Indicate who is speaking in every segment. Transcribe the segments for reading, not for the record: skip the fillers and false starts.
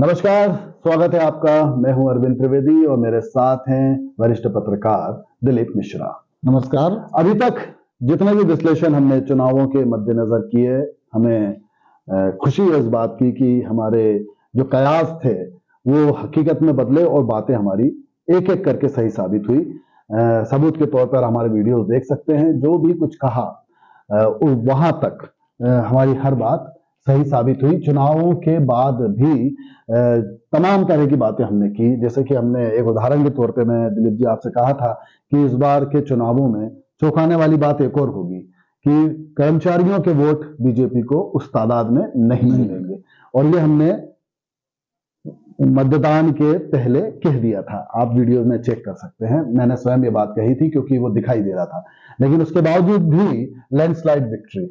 Speaker 1: नमस्कार, स्वागत है आपका। मैं हूं अरविंद त्रिवेदी और मेरे साथ हैं वरिष्ठ पत्रकार दिलीप मिश्रा।
Speaker 2: नमस्कार।
Speaker 1: अभी तक जितने भी विश्लेषण हमने चुनावों के मद्देनजर किए, हमें खुशी इस बात की कि हमारे जो कयास थे वो हकीकत में बदले और बातें हमारी एक एक करके सही साबित हुई। सबूत के तौर पर हमारे वीडियोस देख सकते हैं। जो भी कुछ कहा वहां तक हमारी हर बात सही साबित हुई। चुनावों के बाद भी तमाम तरह की बातें हमने की। जैसे कि हमने एक उदाहरण के तौर पे मैं दिलीप जी आपसे कहा था कि इस बार के चुनावों में चौंकाने वाली बात एक और होगी कि कर्मचारियों के वोट बीजेपी को उस तादाद में नहीं मिलेंगे, और ये हमने मतदान के पहले कह दिया था। आप वीडियो में चेक कर सकते हैं, मैंने स्वयं ये बात कही थी क्योंकि वो दिखाई दे रहा था। लेकिन उसके बावजूद भी लैंडस्लाइड विक्ट्री,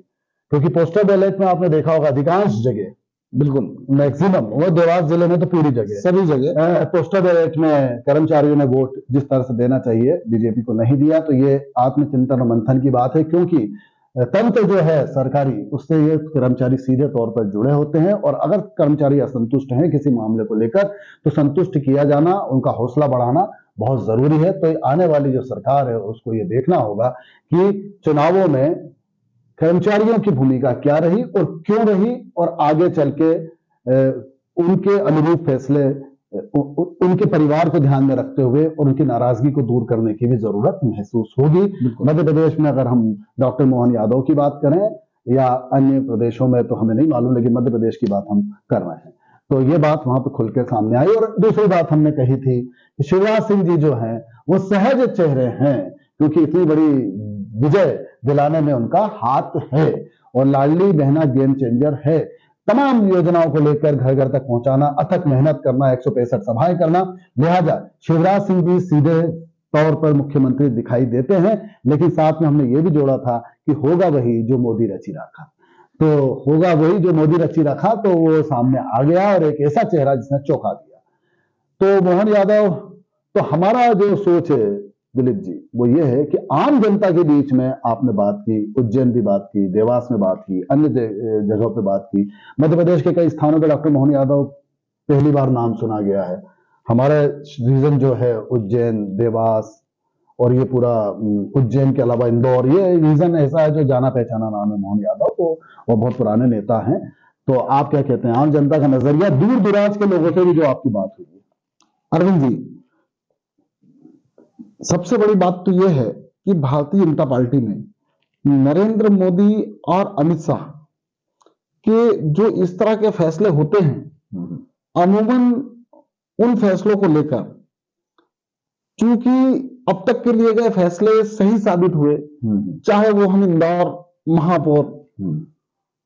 Speaker 1: क्योंकि पोस्टल बैलेट में आपने देखा होगा अधिकांश जगह, बिल्कुल मैक्सिमम, वो देवास जिले में तो पूरी जगह,
Speaker 2: सभी जगह
Speaker 1: पोस्टल बैलेट में कर्मचारियों ने वोट जिस तरह से देना चाहिए बीजेपी को नहीं दिया। तो ये आत्मचिंतन और मंथन की बात है, क्योंकि तंत्र जो है सरकारी, उससे ये कर्मचारी सीधे तौर पर जुड़े होते हैं। और अगर कर्मचारी असंतुष्ट हैं किसी मामले को लेकर, तो संतुष्ट किया जाना, उनका हौसला बढ़ाना बहुत जरूरी है। तो आने वाली जो सरकार है उसको ये देखना होगा कि चुनावों में कर्मचारियों की भूमिका क्या रही और क्यों रही, और आगे चल के उनके अनुरूप फैसले उनके परिवार को ध्यान में रखते हुए और उनकी नाराजगी को दूर करने की भी जरूरत महसूस होगी। मध्य प्रदेश में अगर हम डॉक्टर मोहन यादव की बात करें या अन्य प्रदेशों में तो हमें नहीं मालूम, लेकिन मध्य प्रदेश की बात हम कर रहे हैं, तो ये बात वहां पर खुलकर सामने आई। और दूसरी बात हमने कही थी कि शिवराज सिंह जी जो हैं वो सहज चेहरे हैं, क्योंकि इतनी बड़ी विजय दिलाने में उनका हाथ है और लाडली बहना गेम चेंजर है। तमाम योजनाओं को लेकर घर घर तक पहुंचाना, अथक मेहनत करना, 165 सभाएं करना। लिहाजा शिवराज सिंह जी सीधे तौर पर मुख्यमंत्री दिखाई देते हैं। लेकिन साथ में हमने ये भी जोड़ा था कि होगा वही जो मोदी रची रखा, तो होगा वही जो मोदी रची रखा, तो वो सामने आ गया और एक ऐसा चेहरा जिसने चौंका दिया। तो मोहन यादव, तो हमारा जो सोच है दिलीप जी वो ये है कि आम जनता के बीच में आपने बात की, उज्जैन भी बात की, देवास में बात की, अन्य जगहों पे बात की। मध्य प्रदेश के कई स्थानों पे डॉक्टर मोहन यादव पहली बार नाम सुना गया है। हमारा रीजन जो है उज्जैन, देवास और ये पूरा उज्जैन के अलावा इंदौर, ये रीजन ऐसा है जो जाना पहचाना नाम है मोहन यादव। तो वो बहुत पुराने नेता हैं। तो आप क्या कहते हैं, आम जनता का नजरिया, दूर दराज के लोगों से भी जो आपकी बात हुई है?
Speaker 2: अरविंद जी, सबसे बड़ी बात तो यह है कि भारतीय जनता पार्टी में नरेंद्र मोदी और अमित शाह के जो इस तरह के फैसले होते हैं, अमूमन उन फैसलों को लेकर, चूंकि अब तक के लिए गए फैसले सही साबित हुए, चाहे वो हम इंदौर महापौर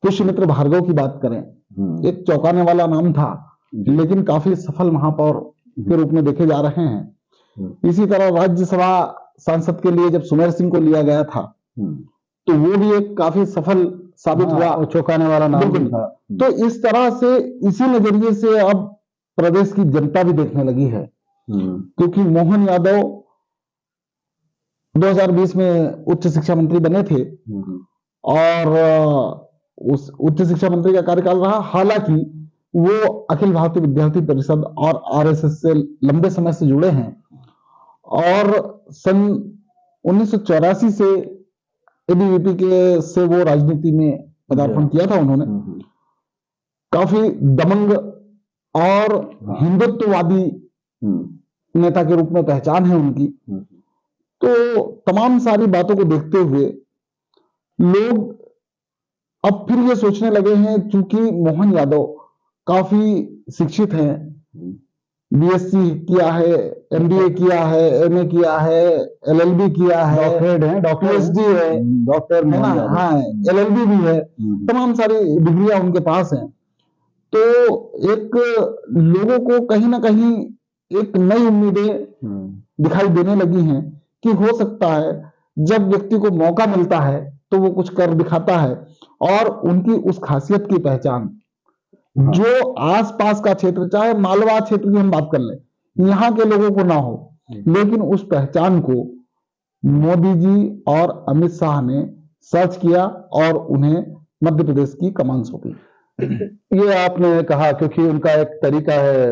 Speaker 2: पुष्यमित्र भार्गव की बात करें, एक चौंकाने वाला नाम था लेकिन काफी सफल महापौर के रूप में देखे जा रहे हैं। इसी तरह राज्यसभा सांसद के लिए जब सुमेर सिंह को लिया गया था तो वो भी एक काफी सफल साबित हुआ,
Speaker 1: चौंकाने वाला नाम था।
Speaker 2: तो इस तरह से इसी नजरिए से अब प्रदेश की जनता भी देखने लगी है, क्योंकि मोहन यादव 2020 में उच्च शिक्षा मंत्री बने थे और उस उच्च शिक्षा मंत्री का कार्यकाल रहा। हालांकि वो अखिल भारतीय विद्यार्थी परिषद और आरएसएस से लंबे समय से जुड़े हैं और सन 1984 से एबीवीपी के से वो राजनीति में पदार्पण किया था। उन्होंने काफी दबंग और हिंदुत्ववादी नेता के रूप में पहचान है उनकी। तो तमाम सारी बातों को देखते हुए लोग अब फिर ये सोचने लगे हैं, क्योंकि मोहन यादव काफी शिक्षित हैं, बीएससी किया है, एमबीए किया है, एमए किया है, एलएलबी किया है,
Speaker 1: डॉक्टरेट है,
Speaker 2: पीएचडी है,
Speaker 1: डॉक्टर
Speaker 2: है ना, हाँ, एलएलबी भी है, तमाम सारी डिग्रियां उनके पास हैं। तो एक लोगों को कहीं ना कहीं एक नई उम्मीदें दिखाई देने लगी हैं कि हो सकता है जब व्यक्ति को मौका मिलता है तो वो कुछ कर दिखाता है। और उनकी उस खासियत की पहचान जो आसपास का क्षेत्र, चाहे मालवा क्षेत्र की हम बात कर लें, यहाँ के लोगों को ना हो, लेकिन उस पहचान को मोदी जी और अमित शाह ने सर्च किया और उन्हें मध्य प्रदेश की कमान सौंपी।
Speaker 1: ये आपने कहा क्योंकि उनका एक तरीका है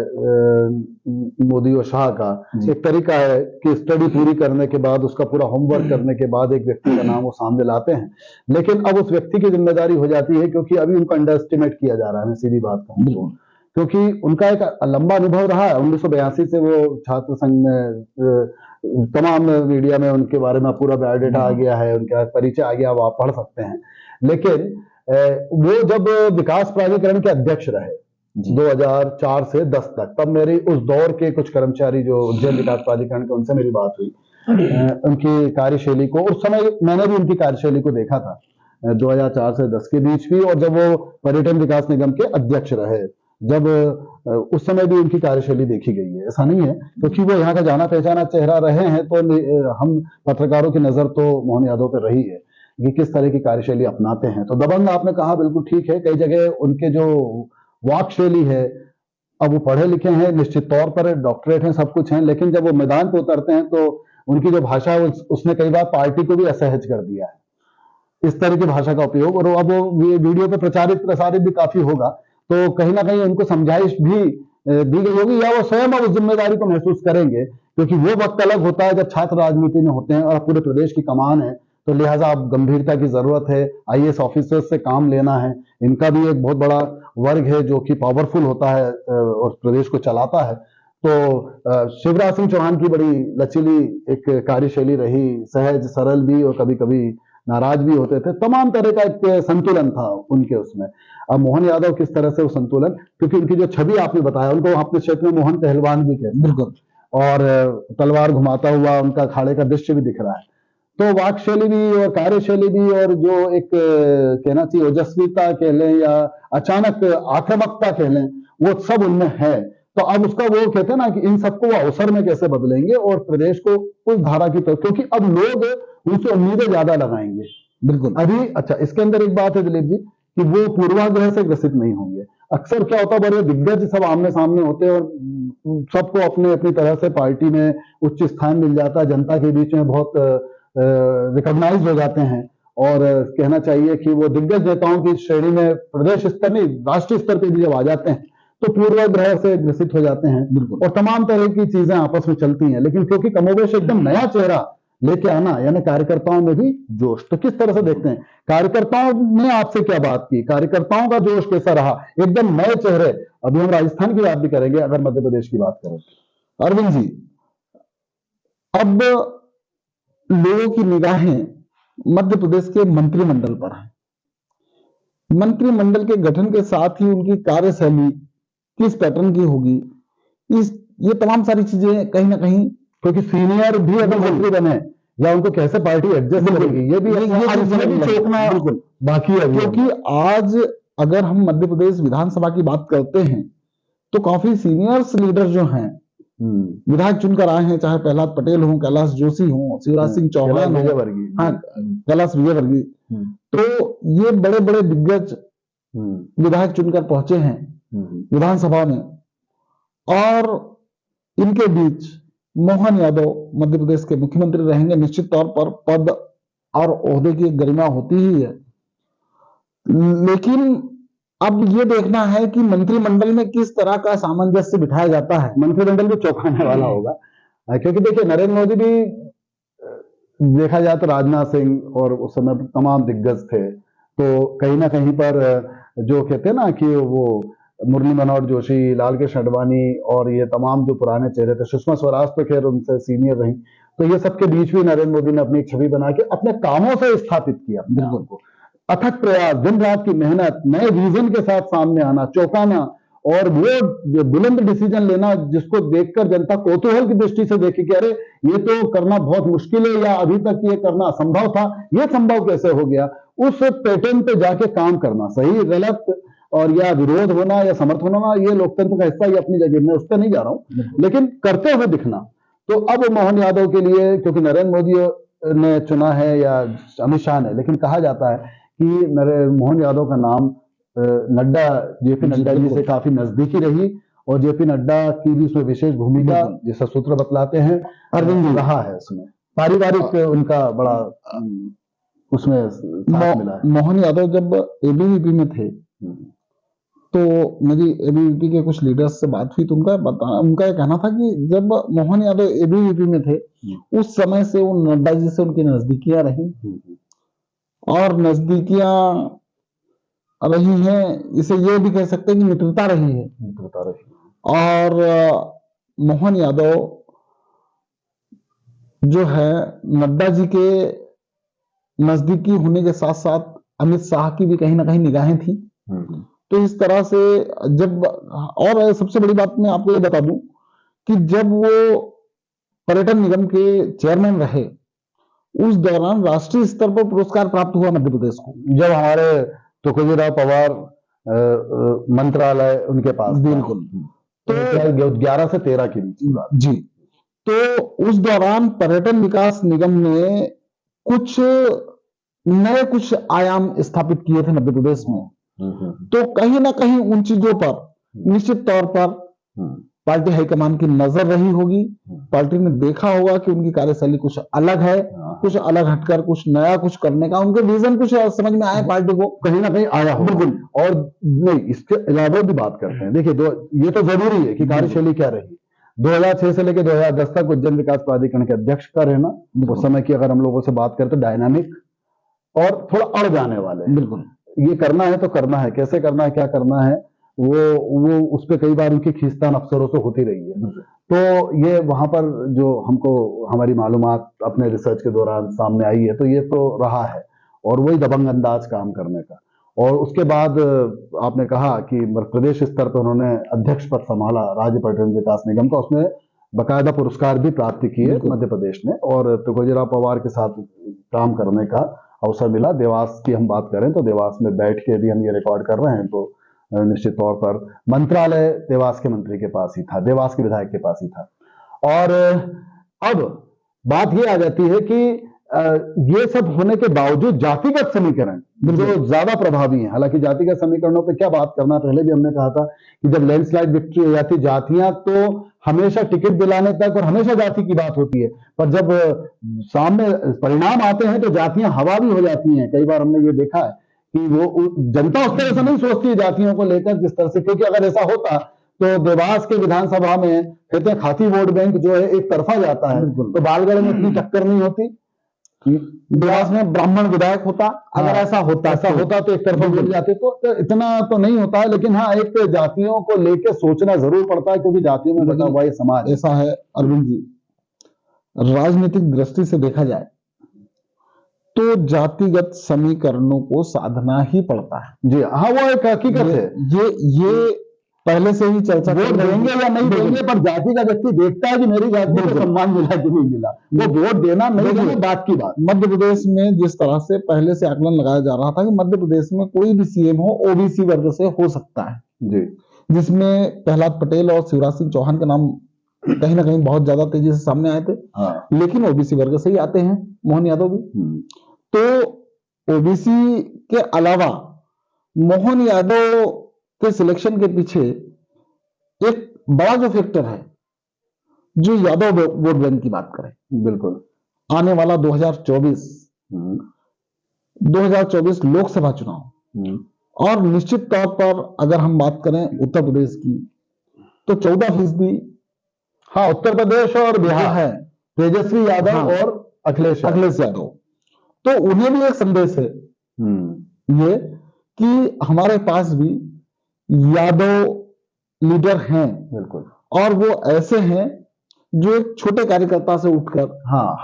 Speaker 1: मोदी और शाह का एक तरीका है कि स्टडी पूरी करने के बाद उसका पूरा होमवर्क करने के बाद एक व्यक्ति का नाम वो सामने लाते हैं, लेकिन अब उस व्यक्ति की जिम्मेदारी हो जाती है क्योंकि अभी उनको अंडर एस्टिमेट किया जा रहा है। मैं सीधी बात कहूँ क्योंकि उनका एक लंबा अनुभव रहा है। 1982 से वो छात्र संघ में तमाम मीडिया में उनके बारे में पूरा बायोडाटा आ गया है, उनका परिचय आ गया, वो आप पढ़ सकते हैं। लेकिन वो जब विकास प्राधिकरण के अध्यक्ष रहे 2004 से 10 तक, तब मेरी उस दौर के कुछ कर्मचारी जो उज्जैन विकास प्राधिकरण के, उनसे मेरी बात हुई। उनकी कार्यशैली को, उस समय मैंने भी उनकी कार्यशैली को देखा था 2004 से 10 के बीच भी, और जब वो पर्यटन विकास निगम के अध्यक्ष रहे, जब उस समय भी उनकी कार्यशैली देखी गई है। ऐसा नहीं है क्योंकि वो यहाँ का जाना पहचाना चेहरा रहे हैं, तो हम पत्रकारों की नजर तो मोहन यादव पर रही है कि किस तरह की कार्यशैली अपनाते हैं। तो दबंग आपने कहा बिल्कुल ठीक है। कई जगह उनके जो वाक शैली है, अब वो पढ़े लिखे हैं, निश्चित तौर पर डॉक्टरेट हैं, सब कुछ हैं, लेकिन जब वो मैदान पे उतरते हैं तो उनकी जो भाषा है उसने कई बार पार्टी को भी असहज कर दिया है, इस तरह की भाषा का उपयोग। और अब वो वीडियो पे प्रसारित भी काफी होगा, तो कहीं ना कहीं उनको समझाइश भी दी गई होगी, या वो स्वयं अब उस जिम्मेदारी को महसूस करेंगे, क्योंकि वो वक्त अलग होता है जब छात्र राजनीति में होते हैं और पूरे प्रदेश की कमान है, तो लिहाजा अब गंभीरता की जरूरत है। आईएएस ऑफिसर्स से काम लेना है, इनका भी एक बहुत बड़ा वर्ग है जो कि पावरफुल होता है और प्रदेश को चलाता है। तो शिवराज सिंह चौहान की बड़ी लचीली एक कार्यशैली रही, सहज सरल भी और कभी कभी नाराज भी होते थे, तमाम तरह का एक संतुलन था उनके उसमें। अब मोहन यादव किस तरह से वो संतुलन, क्योंकि उनकी जो छवि आपने बताया, उनको अपने क्षेत्र में मोहन पहलवान भी कहते हैं, बिल्कुल, और तलवार घुमाता हुआ उनका अखाड़े का दृश्य भी दिख रहा है। तो वाकशैली भी और कार्यशैली भी, और जो एक कहना चाहिए ओजस्वीता कह लें या अचानक आक्रामकता कह लें, वो सब उनमें है। तो अब उसका वो कहते हैं ना कि इन सबको वो अवसर में कैसे बदलेंगे और प्रदेश को उस धारा की तरफ, क्योंकि अब लोग उनसे उम्मीदें ज्यादा लगाएंगे। बिल्कुल। अभी अच्छा, इसके अंदर एक बात है दिलीप जी कि वो पूर्वाग्रह से ग्रसित नहीं होंगे। अक्सर क्या होता है, बड़े दिग्गज सब आमने सामने होते हैं और सबको अपने अपनी तरह से पार्टी में उच्च स्थान मिल जाता है, जनता के बीच में बहुत रिकॉग्नाइज हो जाते हैं, और कहना चाहिए कि वो दिग्गज नेताओं की श्रेणी में प्रदेश स्तर नहीं राष्ट्रीय स्तर पर भी जब आ जाते हैं तो पूर्वाग्रह से ग्रसित हो जाते हैं। बिल्कुल। और तमाम तरह की चीजें आपस में चलती हैं, लेकिन क्योंकि कमोबेश एकदम नया चेहरा लेके आना, यानी कार्यकर्ताओं में भी जोश, तो किस तरह से देखते हैं? कार्यकर्ताओं ने आपसे क्या बात की, कार्यकर्ताओं का जोश कैसा रहा? एकदम नए चेहरे। अभी हम राजस्थान की बात भी करेंगे अगर मध्य प्रदेश की बात करें।
Speaker 2: अरविंद जी, अब लोगों की निगाहें मध्य प्रदेश के मंत्रिमंडल पर है। मंत्रिमंडल के गठन के साथ ही उनकी कार्यशैली किस पैटर्न की होगी, ये तमाम सारी चीजें कहीं ना कहीं,
Speaker 1: क्योंकि सीनियर भी अगर मंत्री बने या उनको कैसे पार्टी एडजस्ट करेगी, ये भी
Speaker 2: चौंकना
Speaker 1: बाकी है।
Speaker 2: क्योंकि आज अगर हम मध्य प्रदेश विधानसभा की बात करते हैं तो काफी सीनियर्स लीडर जो हैं विधायक चुनकर आए हैं, चाहे प्रहलाद पटेल हो, कैलाश जोशी हो, शिवराज सिंह चौहान हो, कैलाश विजयवर्गीय, तो ये बड़े बड़े दिग्गज विधायक चुनकर पहुंचे हैं विधानसभा में, और इनके बीच मोहन यादव मध्य प्रदेश के मुख्यमंत्री रहेंगे। निश्चित तौर पर पद और ओहदे की गरिमा होती ही है, लेकिन अब ये देखना है कि मंत्रिमंडल में किस तरह का सामंजस्य बिठाया जाता है।
Speaker 1: मंत्रिमंडल भी चौंकाने वाला होगा, क्योंकि देखिए नरेंद्र मोदी भी देखा जाए तो राजनाथ सिंह और उस समय तमाम दिग्गज थे, तो कहीं ना कहीं पर जो कहते हैं ना कि वो मुरली मनोहर जोशी, लाल कृष्ण आडवाणी और ये तमाम जो पुराने चेहरे थे, सुषमा स्वराज तो खैर उनसे सीनियर रही, तो ये सबके बीच भी नरेंद्र मोदी ने अपनी एक छवि बना के अपने कामों से स्थापित किया बिल्कुल को। अथक प्रयास, दिन रात की मेहनत, नए विजन के साथ सामने आना, चौंकाना, और वो बुलंद डिसीजन लेना जिसको देखकर जनता कौतूहल की दृष्टि से देखे कि अरे ये तो करना बहुत मुश्किल है, या अभी तक ये करना असंभव था, ये संभव कैसे हो गया, उस पैटर्न पे जाके काम करना, सही गलत और या विरोध होना या समर्थन होना, ये लोकतंत्र का हिस्सा, ये अपनी जगह, मैं उस पर नहीं जा रहा हूं, लेकिन करते हुए दिखना। तो अब मोहन यादव के लिए, क्योंकि नरेंद्र मोदी ने चुना है या अमित शाह ने, लेकिन कहा जाता है कि मोहन यादव का नाम नड्डा, जेपी नड्डा जी से काफी नजदीकी रही, और जेपी नड्डा की भी उसमें विशेष भूमिका, जैसा सूत्र बतलाते हैं, अरविंद रहा है उसमें, पारिवारिक उनका बड़ा उसमें साथ मिला है।
Speaker 2: मोहन यादव जब एबीवीपी में थे तो मेरी एबीवीपी के कुछ लीडर्स से बात हुई तो उनका ये कहना था कि जब मोहन यादव एबीवीपी में थे उस समय से वो नड्डा जी से उनकी नजदीकियां रही और नजदीकियां रही हैं, इसे ये भी कह सकते हैं कि मित्रता रही है। और मोहन यादव जो है नड्डा जी के नजदीकी होने के साथ साथ अमित शाह की भी कहीं ना कहीं निगाहें थी। तो इस तरह से जब, और सबसे बड़ी बात मैं आपको ये बता दूं कि जब वो पर्यटन निगम के चेयरमैन रहे उस दौरान राष्ट्रीय स्तर पर पुरस्कार प्राप्त हुआ मध्य प्रदेश को,
Speaker 1: जब हमारे तुकोजीराव पवार मंत्रालय उनके पास।
Speaker 2: बिल्कुल।
Speaker 1: तो 11 से 13 के बीच की बात
Speaker 2: जी। तो उस दौरान पर्यटन विकास निगम ने कुछ आयाम स्थापित किए थे मध्य प्रदेश में। तो कहीं ना कहीं उन चीजों पर निश्चित तौर पर पार्टी हाईकमान की नजर रही होगी। पार्टी ने देखा होगा कि उनकी कार्यशैली कुछ अलग है, कुछ अलग हटकर कुछ नया कुछ करने का उनके विजन कुछ समझ में आया, पार्टी को कहीं ना कहीं आया हो। बिल्कुल।
Speaker 1: और नहीं, इसके अलावा भी बात करते हैं। देखिए, ये तो जरूरी है कि कार्यशैली क्या रही। 2006 से लेकर 2010 तक उज्जैन विकास प्राधिकरण के अध्यक्ष का रहना, उस समय की अगर हम लोगों से बात करें तो डायनामिक और थोड़ा अड़ जाने वाले।
Speaker 2: बिल्कुल।
Speaker 1: ये करना है तो करना है, कैसे करना है, क्या करना है, वो उस पर कई बार उनकी खींचतान अफसरों से होती रही है। तो ये वहां पर जो हमको हमारी मालूमात अपने रिसर्च के दौरान सामने आई है, तो ये तो रहा है और वही दबंग अंदाज काम करने का। और उसके बाद आपने कहा कि प्रदेश स्तर पर उन्होंने अध्यक्ष पद संभाला राज्य पर्यटन विकास निगम का, उसमें बकायदा पुरस्कार भी प्राप्त किए मध्य प्रदेश ने। और तुकोजीराव पवार के साथ काम करने का अवसर मिला। देवास की हम बात करें तो देवास में बैठ के भी हम ये रिकॉर्ड कर रहे हैं, तो निश्चित तौर पर मंत्रालय देवास के मंत्री के पास ही था, देवास के विधायक के पास ही था। और अब बात ये आ जाती है कि ये सब होने के बावजूद जातिगत समीकरण जो ज्यादा प्रभावी हैं। हालांकि जातिगत समीकरणों पे क्या बात करना, पहले भी हमने कहा था कि जब लैंडस्लाइड विक्ट्री हो जाती, जातियां तो हमेशा टिकट दिलाने तक और हमेशा जाति की बात होती है, पर जब सामने परिणाम आते हैं तो जातियां हवा भी हो जाती हैं। कई बार हमने ये देखा है कि वो जनता उस तरह से नहीं सोचती है जातियों को लेकर जिस तरह से, क्योंकि अगर ऐसा होता तो देवास के विधानसभा में कहते हैं खाती वोट बैंक जो है एक तरफा जाता है, तो बालगढ़ में इतनी टक्कर नहीं होती। देवास में ब्राह्मण विधायक होता, अगर ऐसा होता तो एक तरफा वोट जाते, तो इतना तो नहीं होता है। लेकिन हाँ, एक जातियों को लेकर सोचना जरूर पड़ता है, क्योंकि जातियों में बटा हुआ ये समाज
Speaker 2: ऐसा है। अरविंद जी, राजनीतिक दृष्टि से देखा जाए तो जातिगत समीकरणों को साधना ही पड़ता है।
Speaker 1: जी हाँ, वो एक हकीकत है।
Speaker 2: ये पहले से ही चर्चा
Speaker 1: वोट देंगे या नहीं देंगे, पर जाति का व्यक्ति देखता है कि मेरी जाति को सम्मान मिला कि नहीं मिला। वो वोट देना नहीं देना बात की बात।
Speaker 2: मध्य प्रदेश में जिस तरह से पहले से आकलन लगाया जा रहा था कि मध्य प्रदेश में कोई भी सीएम हो ओबीसी वर्ग से हो सकता है
Speaker 1: जी,
Speaker 2: जिसमें प्रहलाद पटेल और शिवराज सिंह चौहान के नाम कहीं ना कहीं बहुत ज्यादा तेजी से सामने आए थे। लेकिन ओबीसी वर्ग से ही आते हैं मोहन यादव भी। तो ओबीसी के अलावा मोहन यादव के सिलेक्शन के पीछे एक बड़ा जो फैक्टर है, जो यादव वोट बैंक की बात करें,
Speaker 1: बिल्कुल
Speaker 2: आने वाला 2024 लोकसभा चुनाव, और निश्चित तौर पर अगर हम बात करें उत्तर प्रदेश की तो 14%।
Speaker 1: हाँ, उत्तर प्रदेश और बिहार है तेजस्वी यादव। हाँ, और अखिलेश
Speaker 2: यादव। तो उन्हें भी एक संदेश है ये कि हमारे पास भी यादव लीडर हैं।
Speaker 1: बिल्कुल।
Speaker 2: और वो ऐसे हैं जो एक छोटे कार्यकर्ता से उठकर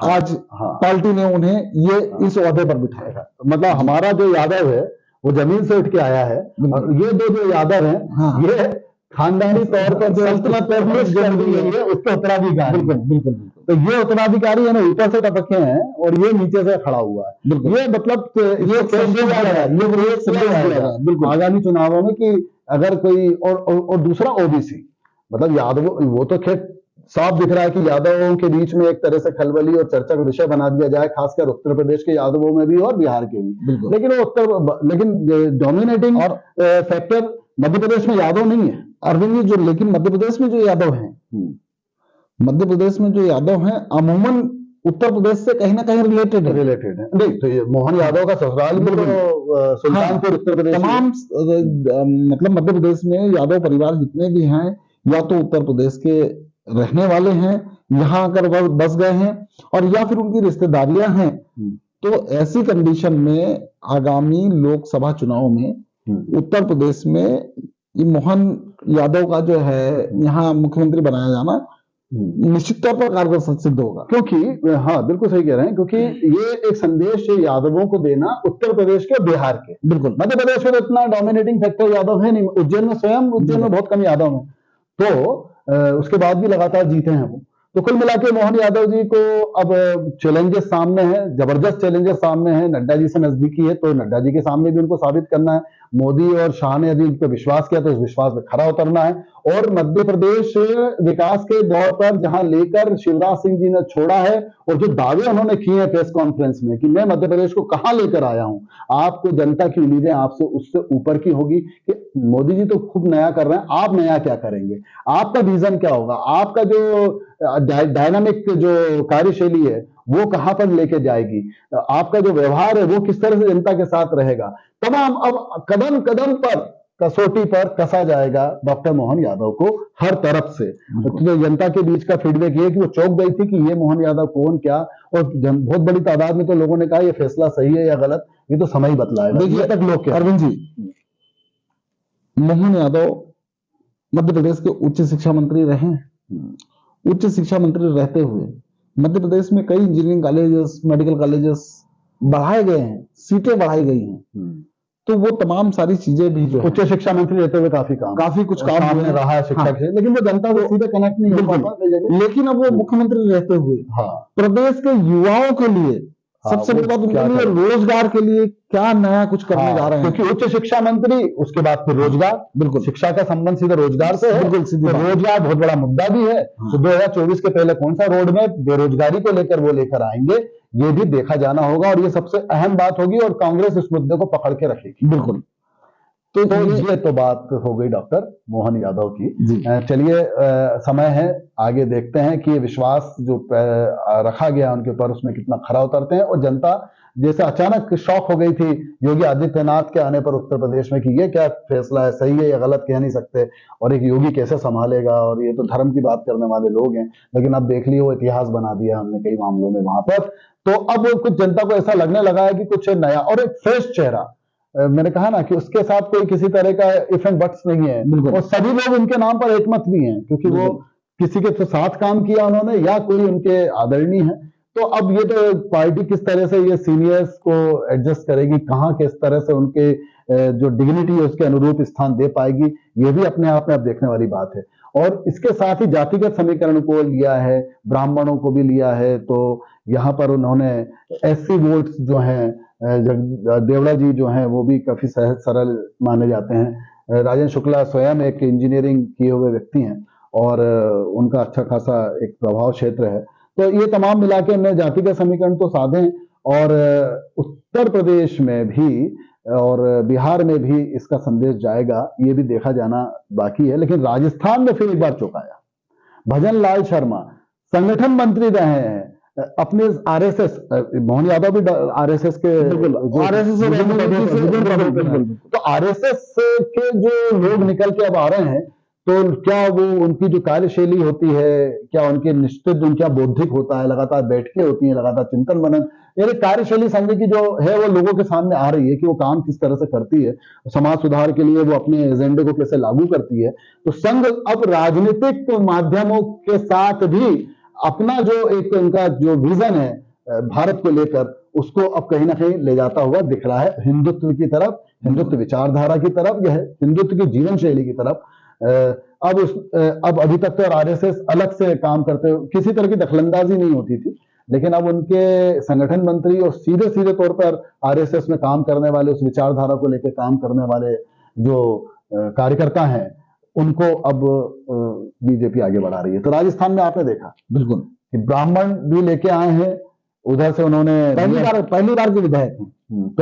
Speaker 2: आज पार्टी ने उन्हें ये इस ओहदे पर बिठाया।
Speaker 1: मतलब हमारा जो यादव है वो जमीन से उठ के आया है, और ये जो यादव हैं ये खानदानी तौर पर जो सल्तनत है उसके उत्तराधिकारी।
Speaker 2: बिल्कुल।
Speaker 1: तो ये उत्तराधिकारी है ना, ऊपर से टपके हैं और ये नीचे से खड़ा हुआ है। ये मतलब ये आगामी चुनावों में कि अगर कोई और दूसरा ओबीसी, मतलब यादव, वो तो खैर साफ दिख रहा है कि यादवों के बीच में एक तरह से खलबली और चर्चा का विषय बना दिया जाए, खासकर उत्तर प्रदेश के यादवों में भी और बिहार के भी। लेकिन डोमिनेटिंग और फैक्टर मध्य प्रदेश में यादव नहीं है
Speaker 2: अरविंद जी। लेकिन मध्य प्रदेश में जो यादव हैं, मध्य प्रदेश में जो यादव हैं, अमूमन उत्तर प्रदेश से कहीं ना कहीं रिलेटेड
Speaker 1: है। नहीं तो ये मोहन यादव का ससुराल भी तो सुल्तानपुर उत्तर प्रदेश
Speaker 2: तमाम मतलब मध्य प्रदेश में यादव परिवार जितने भी हैं या तो उत्तर प्रदेश के रहने वाले हैं, यहाँ आकर बस गए हैं, और या फिर उनकी रिश्तेदारियां हैं। तो ऐसी कंडीशन में आगामी लोकसभा चुनाव में उत्तर प्रदेश में ये मोहन यादव का जो है यहाँ मुख्यमंत्री बनाया जाना निश्चित तौर पर कारगर सिद्ध होगा।
Speaker 1: क्योंकि हाँ बिल्कुल सही कह रहे हैं, क्योंकि ये एक संदेश है यादवों को देना उत्तर प्रदेश के, बिहार के।
Speaker 2: बिल्कुल
Speaker 1: मध्य प्रदेश में इतना डोमिनेटिंग फैक्टर यादव है नहीं, उज्जैन में बहुत कम यादव हैं, तो उसके बाद भी लगातार जीते हैं वो। तो कुल मिला के मोहन यादव जी को अब चैलेंजेस सामने हैं, जबरदस्त चैलेंजेस सामने हैं। नड्डा जी से नजदीकी है तो नड्डा जी के सामने भी उनको साबित करना है। मोदी और शाह ने यदि उन पर विश्वास किया तो उस विश्वास पे खरा उतरना है। और मध्य प्रदेश विकास के दौर पर जहां लेकर शिवराज सिंह जी ने छोड़ा है, और जो दावे उन्होंने किए हैं प्रेस कॉन्फ्रेंस में कि मैं मध्य प्रदेश को कहां लेकर आया हूं, आपको जनता की उम्मीदें आपसे उससे ऊपर की होगी कि मोदी जी तो खूब नया कर रहे हैं, आप नया क्या करेंगे, आपका विजन क्या होगा, आपका जो डायनामिक जो कार्यशैली है वो कहां पर लेके जाएगी, आपका जो व्यवहार है वो किस तरह से जनता के साथ रहेगा। तमाम अब कदम कदम पर कसौटी पर कसा जाएगा डॉक्टर मोहन यादव को हर तरफ से। तो जनता के बीच का फीडबैक ये कि वो चौंक गई थी कि ये मोहन यादव कौन क्या, और बहुत बड़ी तादाद में तो लोगों ने कहा ये फैसला सही है या गलत, ये तो समय ही बतलाएगा।
Speaker 2: देखिए
Speaker 1: तक लोग क्या,
Speaker 2: अरविंद जी, मोहन यादव मध्य प्रदेश के उच्च शिक्षा मंत्री रहे। उच्च शिक्षा मंत्री रहते हुए मध्य प्रदेश में कई इंजीनियरिंग कॉलेजेस, मेडिकल कॉलेजेस बढ़ाए गए हैं, सीटें बढ़ाई गई हैं। तो वो तमाम सारी चीजें भी जो
Speaker 1: उच्च शिक्षा मंत्री रहते हुए काफी कुछ काम
Speaker 2: सामने
Speaker 1: रहा है शिक्षा के, लेकिन वो जनता को सीधे कनेक्ट नहीं हो पाता।
Speaker 2: लेकिन अब वो मुख्यमंत्री रहते हुए
Speaker 1: हाँ
Speaker 2: प्रदेश के युवाओं के लिए सबसे बड़ी बात उनके लिए रोजगार के लिए क्या नया कुछ करने जा रहे हैं।
Speaker 1: क्योंकि उच्च शिक्षा मंत्री, उसके बाद फिर रोजगार, बिल्कुल शिक्षा का संबंध सीधे रोजगार से है,
Speaker 2: बिल्कुल सीधे
Speaker 1: रोजगार बहुत बड़ा मुद्दा भी है। तो 2024 के पहले कौन सा रोड में बेरोजगारी को लेकर वो लेकर आएंगे, ये भी देखा जाना होगा, और ये सबसे अहम बात होगी, और कांग्रेस इस मुद्दे को पकड़ के रखेगी।
Speaker 2: बिल्कुल।
Speaker 1: तो ये तो बात हो गई डॉक्टर मोहन यादव की। चलिए समय है, आगे देखते हैं कि ये विश्वास जो रखा गया उनके ऊपर उसमें कितना खरा उतरते हैं। और जनता जैसे अचानक शॉक हो गई थी योगी आदित्यनाथ के आने पर उत्तर प्रदेश में कि ये क्या फैसला है, सही है या गलत कह नहीं सकते, और एक योगी कैसे संभालेगा, और ये तो धर्म की बात करने वाले लोग हैं। लेकिन अब देख लियो वो इतिहास बना दिया हमने कई मामलों में वहां पर। तो अब कुछ जनता को ऐसा लगने लगा है कि कुछ नया और एक फ्रेश चेहरा, मैंने कहा ना कि उसके साथ कोई किसी तरह का इफ एंड बट्स नहीं है, और सभी लोग उनके नाम पर एकमत भी हैं, क्योंकि वो किसी के साथ काम किया उन्होंने या कोई उनके आदरणीय है। तो अब ये तो पार्टी किस तरह से ये सीनियर्स को एडजस्ट करेगी, कहाँ किस तरह से उनके जो डिग्निटी है उसके अनुरूप स्थान दे पाएगी, ये भी अपने आप में अब देखने वाली बात है। और इसके साथ ही जातिगत समीकरण को लिया है, ब्राह्मणों को भी लिया है। तो यहाँ पर उन्होंने एससी वोट्स जो हैं, देवड़ा जी जो हैं वो भी काफी सहज सरल माने जाते हैं। राजेंद्र शुक्ला स्वयं एक इंजीनियरिंग किए हुए व्यक्ति हैं, और उनका अच्छा खासा एक प्रभाव क्षेत्र है। तो ये तमाम मिला के हमने जातिगत समीकरण तो साधे, और उत्तर प्रदेश में भी और बिहार में भी इसका संदेश जाएगा, ये भी देखा जाना बाकी है। लेकिन राजस्थान में फिर एक बार चौंकाया। भजन लाल शर्मा संगठन मंत्री रहे हैं, अपने आरएसएस, मोहन यादव भी आरएसएस के, तो आरएसएस के जो लोग निकल के अब आ रहे हैं, तो क्या वो उनकी जो कार्यशैली होती है, क्या उनके निश्चित उनका बौद्धिक होता है, लगातार बैठकें होती हैं, लगातार चिंतन मनन, यानी कार्यशैली संघ की जो है वो लोगों के सामने आ रही है कि वो काम किस तरह से करती है, समाज सुधार के लिए वो अपने एजेंडे को कैसे लागू करती है। तो संघ अब राजनीतिक माध्यमों के साथ भी अपना जो एक उनका जो विजन है भारत को लेकर, उसको अब कहीं ना कहीं ले जाता हुआ दिख रहा है हिंदुत्व की तरफ, हिंदुत्व विचारधारा की तरफ, यह हिंदुत्व की जीवन शैली की तरफ। अब अभी तक तो आरएसएस अलग से काम करते हुए किसी तरह की दखलंदाजी नहीं होती थी, लेकिन अब उनके संगठन मंत्री और सीधे सीधे तौर पर आरएसएस में काम करने वाले, उस विचारधारा को लेकर काम करने वाले जो कार्यकर्ता हैं, उनको अब बीजेपी आगे बढ़ा रही है। तो राजस्थान में आपने देखा बिल्कुल कि ब्राह्मण भी लेके आए हैं, उधर से उन्होंने पहली बार के विधायक हैं।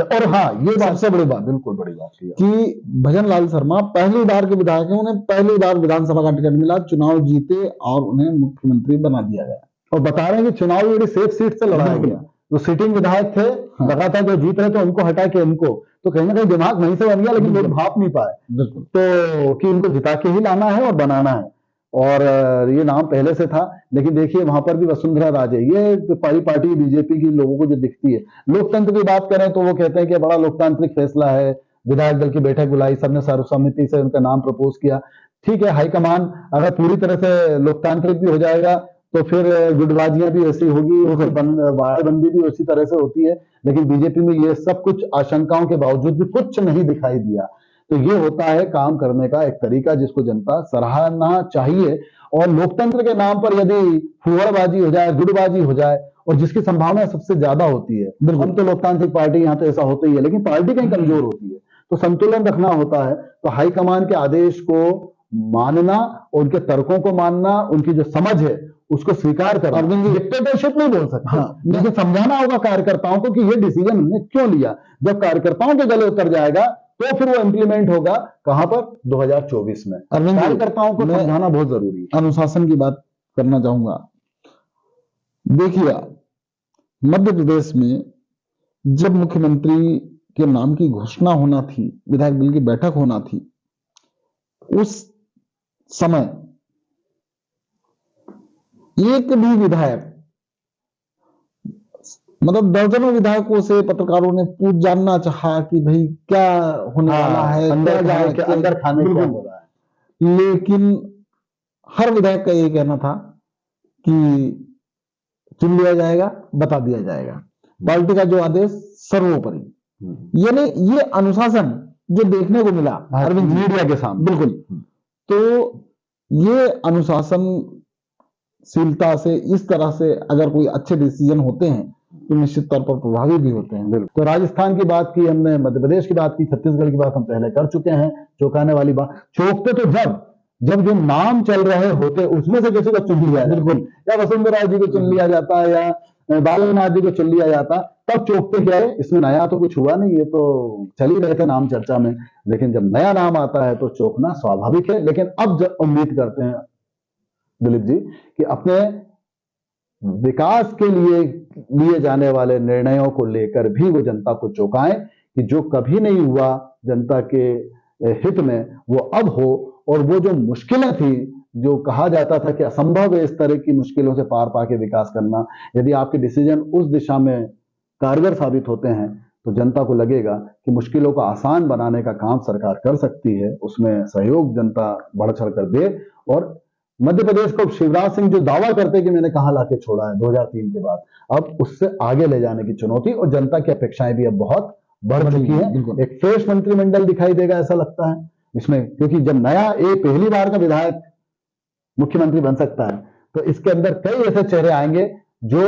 Speaker 1: और हाँ, ये सबसे बड़ी बात, बिल्कुल बड़ी बात
Speaker 2: कि भजन लाल शर्मा पहली बार के विधायक हैं, उन्हें पहली बार विधानसभा का टिकट मिला, चुनाव जीते और उन्हें मुख्यमंत्री बना दिया गया।
Speaker 1: और बता रहे हैं कि चुनाव बड़ी सेफ सीट से लड़ाया गया। जो सिटिंग विधायक थे,
Speaker 2: हाँ।
Speaker 1: लगातार जो जीत रहे थे उनको हटा के इनको, तो कहीं ना कहीं दिमाग वहीं से बन गया, लेकिन लोग भाप नहीं पाए तो कि इनको जिता के ही लाना है और बनाना है। और ये नाम पहले से था, लेकिन देखिए वहां पर भी वसुंधरा राजे, ये पारी पार्टी बीजेपी की लोगों को जो दिखती है। लोकतंत्र की बात करें तो वो कहते हैं कि बड़ा लोकतांत्रिक फैसला है, विधायक दल की बैठक बुलाई, सबने सर्वसम्मति से उनका नाम प्रपोज किया। ठीक है, हाईकमान अगर पूरी तरह से लोकतांत्रिक भी हो जाएगा तो फिर गुटबाजियां भी ऐसी होगी, वाराबंदी भी उसी तरह से होती है। लेकिन बीजेपी में ये सब कुछ आशंकाओं के बावजूद भी कुछ नहीं दिखाई दिया। तो ये होता है काम करने का एक तरीका जिसको जनता सराहना चाहिए। और लोकतंत्र के नाम पर यदि फुहड़बाजी हो जाए, गुटबाजी हो जाए, और जिसकी संभावना सबसे ज्यादा होती है, हम तो लोकतांत्रिक पार्टी, यहाँ तो ऐसा होता ही है, लेकिन पार्टी कहीं कमजोर होती है, तो संतुलन रखना होता है। तो हाईकमान के आदेश को मानना, उनके तर्कों को मानना, उनकी जो समझ है उसको स्वीकार करना। डिक्टेटरशिप नहीं बोल सकते, लेकिन समझाना होगा कार्यकर्ताओं को कि ये डिसीजन हमने क्यों लिया। जब कार्यकर्ताओं के गले उतर जाएगा तो फिर वो इंप्लीमेंट होगा कहां पर, 2024 में। कार्यकर्ताओं को समझाना बहुत जरूरी है।
Speaker 2: अनुशासन की बात करना चाहूंगा। देखिए, मध्य प्रदेश में जब मुख्यमंत्री के नाम की घोषणा होना थी, विधायक दल की बैठक होना थी, उस समय एक भी विधायक, मतलब दर्जनों विधायकों से पत्रकारों ने पूछ जानना चाहा कि भाई क्या होने वाला है,
Speaker 1: अंदर खाने क्या हो रहा है,
Speaker 2: लेकिन हर विधायक का ये कहना था कि चुन लिया जाएगा, बता दिया जाएगा, पार्टी का जो आदेश सर्वोपरि। यानी ये अनुशासन जो देखने को मिला अरविंद
Speaker 1: मीडिया के सामने,
Speaker 2: बिल्कुल, तो ये अनुशासनशीलता से, इस तरह से अगर कोई अच्छे डिसीजन होते हैं तो निश्चित तौर पर प्रभावी भी होते हैं।
Speaker 1: बिल्कुल। तो राजस्थान की बात की हमने, मध्य प्रदेश की बात की, छत्तीसगढ़ की बात हम पहले कर चुके हैं। चौंकाने वाली बात, चौंकते तो जब जो नाम चल रहे होते उसमें से किसी को चुन लिया, बिल्कुल, या वसुंधरा जी को चुन लिया जाता है या बालनाथ जी को चुन लिया जाता, तब चौंकते क्या है। इसमें नया तो कुछ हुआ नहीं, ये तो चल ही रहे थे नाम चर्चा में, लेकिन जब नया नाम आता है तो चौंकना स्वाभाविक है। लेकिन अब उम्मीद करते हैं दिलीप जी कि अपने विकास के लिए जाने वाले निर्णयों को लेकर भी वो जनता को चौंकाएं कि जो कभी नहीं हुआ जनता के हित में वो अब हो। और वो जो मुश्किलें थी, जो कहा जाता था कि असंभव है इस तरह की मुश्किलों से पार पाके विकास करना, यदि आपके डिसीजन उस दिशा में कारगर साबित होते हैं तो जनता को लगेगा कि मुश्किलों को आसान बनाने का काम सरकार कर सकती है। उसमें सहयोग जनता बढ़ चढ़ कर दे। और मध्य प्रदेश को शिवराज सिंह जो दावा करते कि मैंने कहां लाके छोड़ा है 2003 के बाद, अब उससे आगे ले जाने की चुनौती और जनता की अपेक्षाएं भी अब बहुत बढ़ चुकी हैं। एक फ्रेश मंत्रिमंडल दिखाई देगा ऐसा लगता है इसमें, क्योंकि जब नया पहली बार का विधायक मुख्यमंत्री बन सकता है तो इसके अंदर कई ऐसे चेहरे आएंगे जो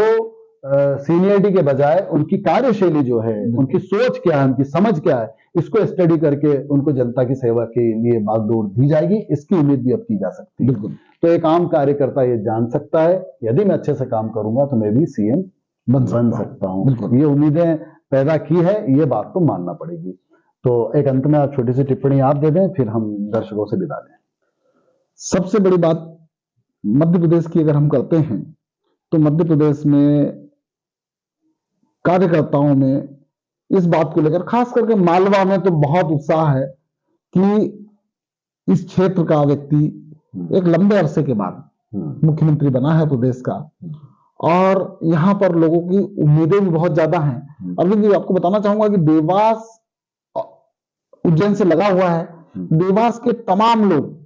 Speaker 1: सीनियरिटी के बजाय उनकी कार्यशैली जो है, उनकी सोच क्या है, उनकी समझ क्या है, इसको स्टडी करके उनको जनता की सेवा के लिए बागडोर दी जाएगी। इसकी उम्मीद भी अब की जा सकती है।
Speaker 2: बिल्कुल।
Speaker 1: तो एक आम कार्यकर्ता ये जान सकता है, यदि मैं अच्छे से काम करूंगा तो मैं भी सीएम बन सकता हूं। ये उम्मीदें पैदा की है, ये बात तो मानना पड़ेगी। तो एक अंत में आप छोटी सी टिप्पणी आप दे दें, फिर हम दर्शकों से विदा लें।
Speaker 2: सबसे बड़ी बात मध्य प्रदेश की अगर हम करते हैं तो मध्य प्रदेश में कार्यकर्ताओं में इस बात को लेकर, खास करके मालवा में तो बहुत उत्साह है कि इस क्षेत्र का व्यक्ति एक लंबे अरसे के बाद मुख्यमंत्री बना है प्रदेश का, और यहां पर लोगों की उम्मीदें भी बहुत ज्यादा हैं। अरविंद जी, आपको बताना चाहूंगा कि देवास उज्जैन से लगा हुआ है। देवास के तमाम लोग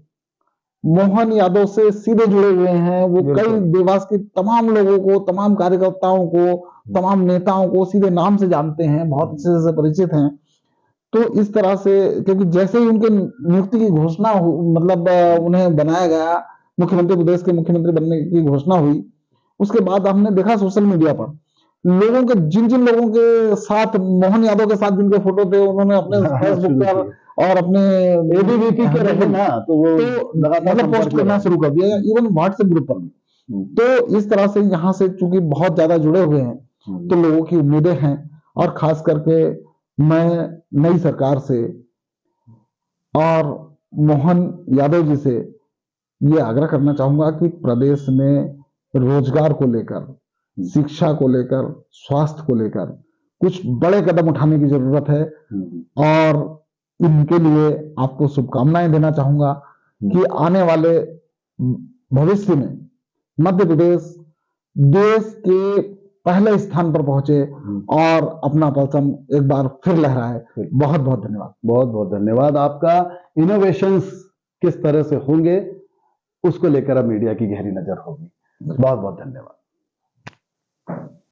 Speaker 2: मोहन यादव से सीधे जुड़े हुए हैं। वो कई देवास के तमाम लोगों को, तमाम कार्यकर्ताओं को, तमाम नेताओं को सीधे नाम से जानते हैं, बहुत अच्छे से परिचित हैं। तो इस तरह से, क्योंकि जैसे ही उनके नियुक्ति की घोषणा मतलब उन्हें बनाया गया, मुख्यमंत्री, प्रदेश के मुख्यमंत्री बनने की घोषणा हुई, उसके बाद हमने देखा सोशल मीडिया पर लोगों के, जिन लोगों के साथ, मोहन यादव के साथ जिनके फोटो थे, उन्होंने अपने फेसबुक पर और अपने
Speaker 1: एबीवीपी के रहे ना, तो वो लगातार
Speaker 2: पोस्ट करना शुरू कर दिया, इवन व्हाट्सएप ग्रुप पर भी। तो इस तरह से यहाँ से चूंकि बहुत ज्यादा जुड़े हुए हैं तो लोगों की उम्मीदें हैं। और खास करके मैं नई सरकार से और मोहन यादव जी से ये आग्रह करना चाहूंगा कि प्रदेश में रोजगार को लेकर, शिक्षा को लेकर, स्वास्थ्य को लेकर कुछ बड़े कदम उठाने की जरूरत है। और इनके लिए आपको शुभकामनाएं देना चाहूंगा कि आने वाले भविष्य में मध्य प्रदेश देश के पहले स्थान पर पहुंचे और अपना परचम एक बार फिर लहराए। बहुत बहुत धन्यवाद।
Speaker 1: बहुत बहुत धन्यवाद आपका। इनोवेशंस किस तरह से होंगे उसको लेकर अब मीडिया की गहरी नजर होगी। बहुत बहुत धन्यवाद।